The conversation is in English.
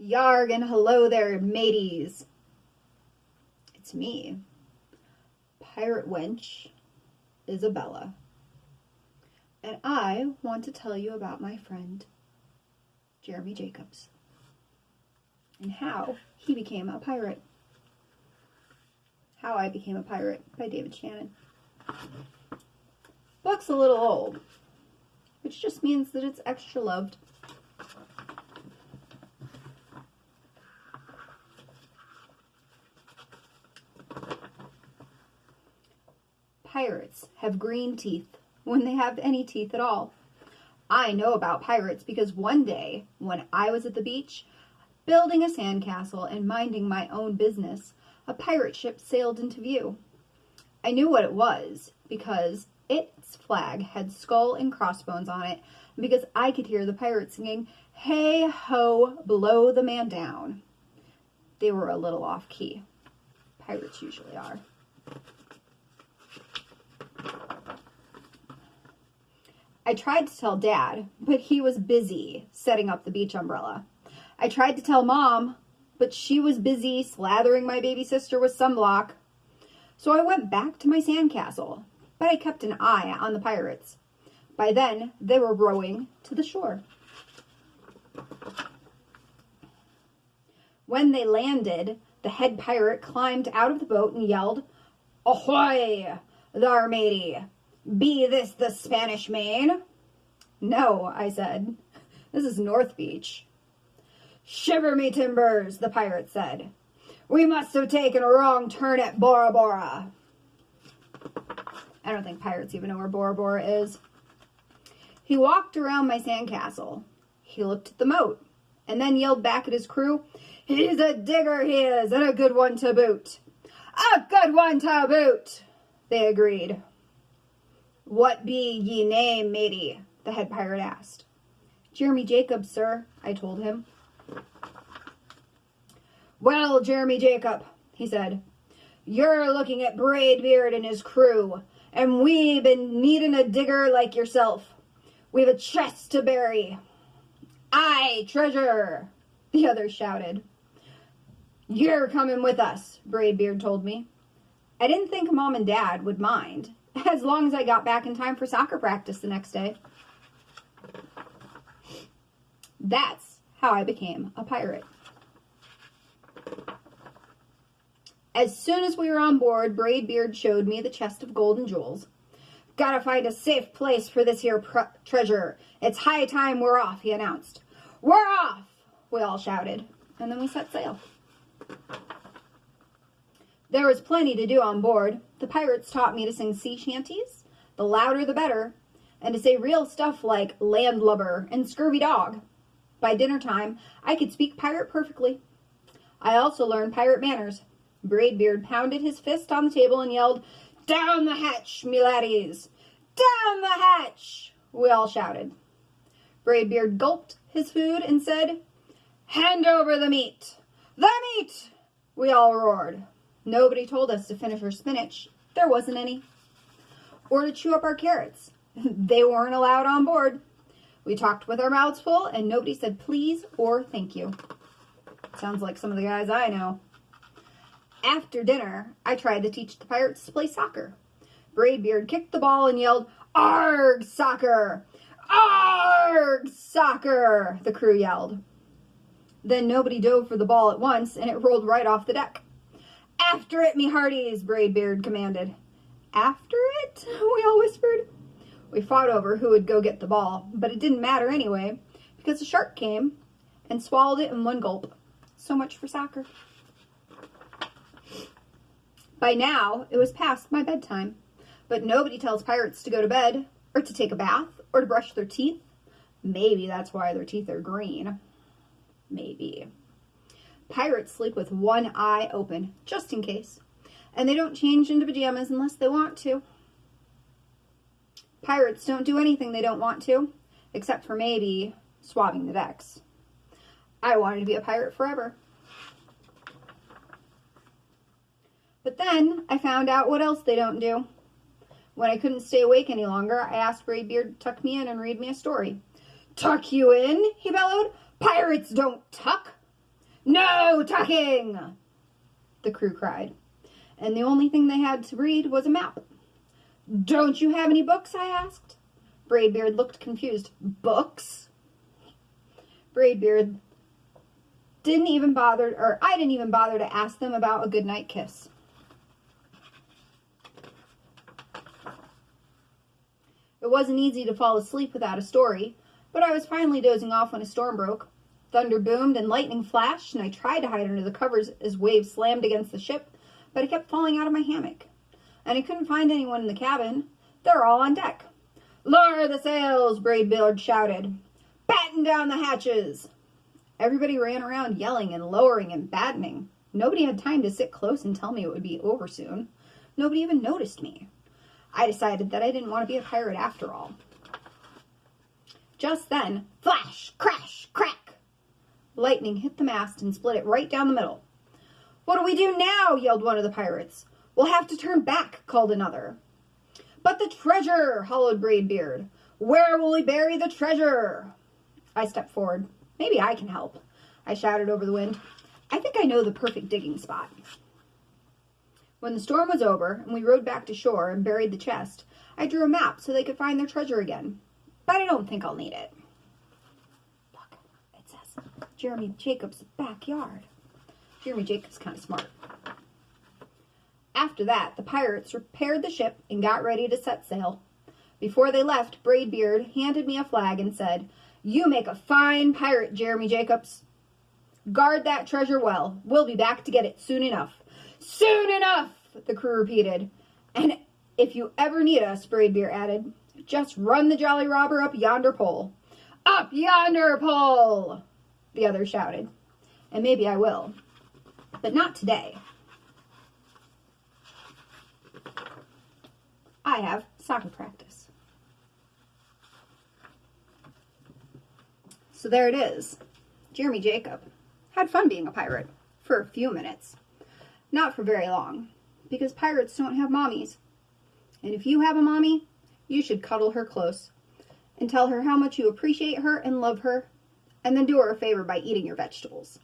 Yarg and hello there, mateys. It's me, pirate wench Isabella, and I want to tell you about my friend Jeremy Jacobs and how he became a pirate. How I Became a Pirate by David Shannon. Book's a little old, which just means that it's extra loved. Pirates have green teeth when they have any teeth at all. I know about pirates because one day, when I was at the beach, building a sandcastle and minding my own business, a pirate ship sailed into view. I knew what it was because its flag had skull and crossbones on it, and because I could hear the pirates singing, "Hey ho, blow the man down." They were a little off key. Pirates usually are. I tried to tell Dad, but he was busy setting up the beach umbrella. I tried to tell Mom, but she was busy slathering my baby sister with sunblock. So I went back to my sandcastle, but I kept an eye on the pirates. By then, they were rowing to the shore. When they landed, the head pirate climbed out of the boat and yelled, "Ahoy, thar, matey! Be this the Spanish Main?" "No," I said. "This is North Beach." "Shiver me timbers," the pirate said. "We must have taken a wrong turn at Bora Bora." I don't think pirates even know where Bora Bora is. He walked around my sandcastle. He looked at the moat and then yelled back at his crew, "He's a digger, he is, and a good one to boot." "A good one to boot," they agreed. "What be ye name, matey?" the head pirate asked. "Jeremy Jacobs, sir," I told him. "Well, Jeremy Jacob," he said, "you're looking at Braidbeard and his crew, and we been needin' a digger like yourself. We've a chest to bury." "Aye, treasure," the others shouted. "You're coming with us," Braidbeard told me. I didn't think Mom and Dad would mind, as long as I got back in time for soccer practice the next day. That's how I became a pirate. As soon as we were on board, Braidbeard showed me the chest of gold and jewels. "Gotta find a safe place for this here treasure. It's high time we're off," he announced. "We're off!" we all shouted, and then we set sail. There was plenty to do on board. The pirates taught me to sing sea shanties, the louder the better, and to say real stuff like landlubber and scurvy dog. By dinner time, I could speak pirate perfectly. I also learned pirate manners. Braidbeard pounded his fist on the table and yelled, "Down the hatch, me laddies! Down the hatch!" we all shouted. Braidbeard gulped his food and said, "Hand over the meat! The meat!" we all roared. Nobody told us to finish our spinach. There wasn't any. Or to chew up our carrots. They weren't allowed on board. We talked with our mouths full, and nobody said please or thank you. Sounds like some of the guys I know. After dinner, I tried to teach the pirates to play soccer. Braidbeard kicked the ball and yelled, "Arg, soccer! Arg, soccer!" the crew yelled. Then nobody dove for the ball at once, and it rolled right off the deck. "After it, me hearties," Braidbeard commanded. "After it?" we all whispered. We fought over who would go get the ball, but it didn't matter anyway, because a shark came and swallowed it in one gulp. So much for soccer. By now, it was past my bedtime, but nobody tells pirates to go to bed, or to take a bath, or to brush their teeth. Maybe that's why their teeth are green. Maybe. Pirates sleep with one eye open, just in case, and they don't change into pajamas unless they want to. Pirates don't do anything they don't want to, except for maybe swabbing the decks. I wanted to be a pirate forever. But then I found out what else they don't do. When I couldn't stay awake any longer, I asked Braidbeard to tuck me in and read me a story. "Tuck you in?" he bellowed. "Pirates don't tuck." No talking! The crew cried. And the only thing they had to read was a map. Don't you have any books? I asked. Braidbeard looked confused. Books? Braidbeard I didn't even bother to ask them about a goodnight kiss. It wasn't easy to fall asleep without a story, but I was finally dozing off when a storm broke. Thunder boomed and lightning flashed, and I tried to hide under the covers as waves slammed against the ship, but I kept falling out of my hammock. And I couldn't find anyone in the cabin. They're all on deck. Lower the sails, Braidbeard shouted. Batten down the hatches. Everybody ran around yelling and lowering and battening. Nobody had time to sit close and tell me it would be over soon. Nobody even noticed me. I decided that I didn't want to be a pirate after all. Just then, flash, crash, crack. Lightning hit the mast and split it right down the middle. What do we do now? Yelled one of the pirates. We'll have to turn back, called another. But the treasure, hollowed Braidbeard. Where will we bury the treasure? I stepped forward. Maybe I can help, I shouted over the wind. I think I know the perfect digging spot. When the storm was over and we rowed back to shore and buried the chest, I drew a map so they could find their treasure again. But I don't think I'll need it. Look, it says Jeremy Jacobs' backyard. Jeremy Jacobs' kind of smart. After that, the pirates repaired the ship and got ready to set sail. Before they left, Braidbeard handed me a flag and said, You make a fine pirate, Jeremy Jacobs. Guard that treasure well. We'll be back to get it soon enough. Soon enough, the crew repeated. And if you ever need us, Braidbeard added, just run the Jolly Robber up yonder pole. Up yonder pole, the others shouted. And maybe I will. But not today. I have soccer practice. So there it is. Jeremy Jacob had fun being a pirate for a few minutes. Not for very long, because pirates don't have mommies. And if you have a mommy, you should cuddle her close and tell her how much you appreciate her and love her, and then do her a favor by eating your vegetables.